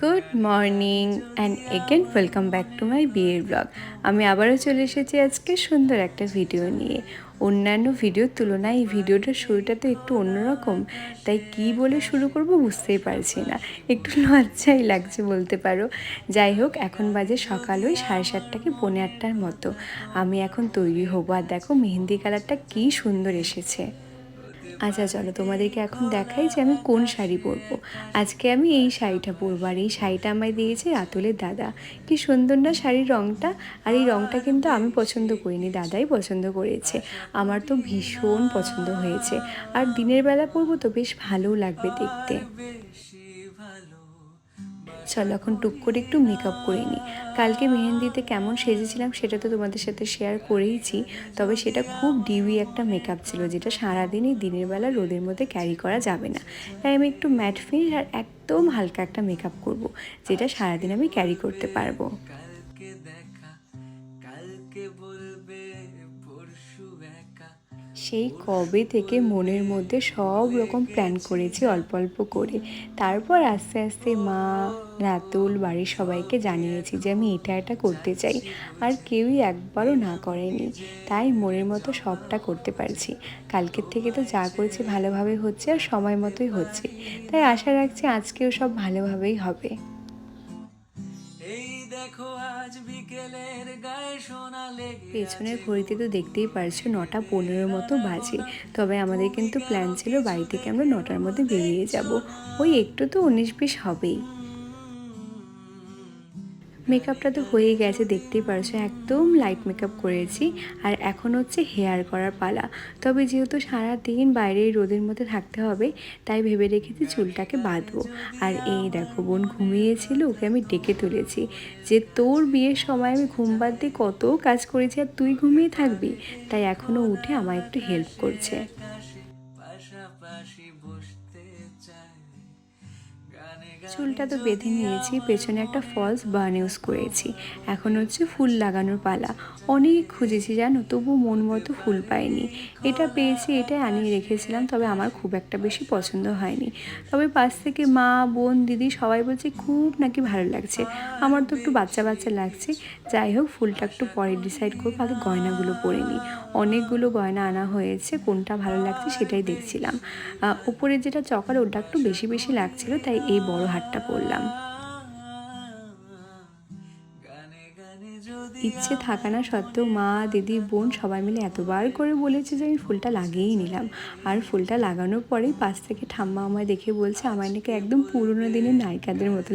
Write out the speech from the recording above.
Good morning and again welcome back to my বিয়ের blog. আমি আবারও চলে এসেছি আজকে সুন্দর একটা ভিডিও নিয়ে। অন্যান্য ভিডিওর তুলনায় এই ভিডিওটার শুরুটা তো একটু অন্যরকম, তাই কি বলে শুরু করব বুঝতেই পারছি না, একটু লজ্জাই লাগছে বলতে পারো। যাই হোক, এখন বাজে সকাল ওই 7:30 কি 7:45 মতো। আমি এখন তৈরি হবো, আর দেখো মেহেন্দি কালারটা কি সুন্দর এসেছে। আচ্ছা চলো তোমাদেরকে এখন দেখাই যে আমি কোন শাড়ি পরবো। আজকে আমি এই শাড়িটা পরবো, আর এই শাড়িটা আমায় দিয়েছে রাতুলের দাদা। কি সুন্দর না শাড়ির রঙটা। আর এই রঙটা কিন্তু আমি পছন্দ করিনি, দাদাই পছন্দ করেছে। আমার তো ভীষণ পছন্দ হয়েছে, আর দিনের বেলা পরবো তো বেশ ভালোও লাগবে দেখতে। চলো এখন টুক করে একটু মেকআপ করে নিই। কালকে মেহেন্দিতে কেমন সেজেছিলাম সেটা তো তোমাদের সাথে শেয়ার করেইছি, তবে সেটা খুব ডিউই একটা মেকআপ ছিল, যেটা সারাদিনই দিনের বেলা রোদের মধ্যে ক্যারি করা যাবে না। তাই আমি একটু ম্যাট ফিনিশ আর একদম হালকা একটা মেকআপ করব, যেটা সারাদিন আমি ক্যারি করতে পারবো। সেই কবে থেকে মনের মধ্যে সব রকম প্ল্যান করেছি অল্প অল্প করে। তারপর আস্তে আস্তে মা, রাতুল, বাড়ির সবাইকে জানিয়েছি যে আমি এটা এটা করতে চাই, আর কেউই একবারও না করেনি। তাই মনের মতো সবটা করতে পারছি। কালকের থেকে তো যা করেছি ভালোভাবে হচ্ছে, আর সময় মতোই হচ্ছে। তাই আশা রাখছি আজকেও সব ভালোভাবেই হবে। পেছনের ঘড়িতে তো দেখতেই পারছো 9:15 মতো বাজে। তবে আমাদের কিন্তু প্ল্যান ছিল বাড়ি থেকে আমরা 9টার মধ্যে বেরিয়ে যাব। ওই একটু তো 19-20 হবেই। মেকআপটা তো হয়ে গেছে, দেখতেই পারছো একদম লাইট মেকআপ করেছি। আর এখন হচ্ছে হেয়ার করার পালা। তবে যেহেতু সারাদিন বাইরে রোদের মধ্যে থাকতে হবে, তাই ভেবে রেখেছি চুলটাকে বাঁধবো। আর এই দেখো বোন ঘুমিয়েছিল, ওকে আমি ডেকে তুলেছি যে তোর বিয়ের সময় আমি ঘুম বাদ দিয়ে কত কাজ করেছি, আর তুই ঘুমিয়ে থাকবি। তাই এখনও উঠে আমায় একটু হেল্প করছে। চুলটা তো বেঁধে নিয়েছি, পেছনে একটা ফলস বান ইউজ করেছি। এখন হচ্ছে ফুল লাগানোর পালা। অনেক খুঁজেছি জানো, তবু মন মতো ফুল পাইনি। এটা পেয়েছি, এটাই আনিয়ে রেখেছিলাম, তবে আমার খুব একটা বেশি পছন্দ হয়নি। তবে পাশ থেকে মা, বোন, দিদি সবাই বলছে খুব নাকি ভালো লাগছে। আমার তো একটু বাচ্চা বাচ্চা লাগছে। যাই হোক, ফুলটা একটু পরে ডিসাইড করবো, আগে গয়নাগুলো পরে নিই। অনেকগুলো গয়না আনা হয়েছে, কোনটা ভালো লাগছে সেটাই দেখছিলাম। উপরে যেটা চকার ওটা একটু বেশি বেশি লাগছিল, তাই এই বড় হারটা পরলাম। ইচ্ছে থাকা না সত্ত্বেও মা, দিদি, বোন সবাই মিলে এতবার করে বলেছে যে আমি ফুলটা লাগিয়েই নিলাম। আর ফুলটা লাগানোর পরেই পাশ থেকে ঠাম্মা আমায় দেখে বলছে আমায় নাকি একদম পুরোনো দিনের নায়িকাদের মতো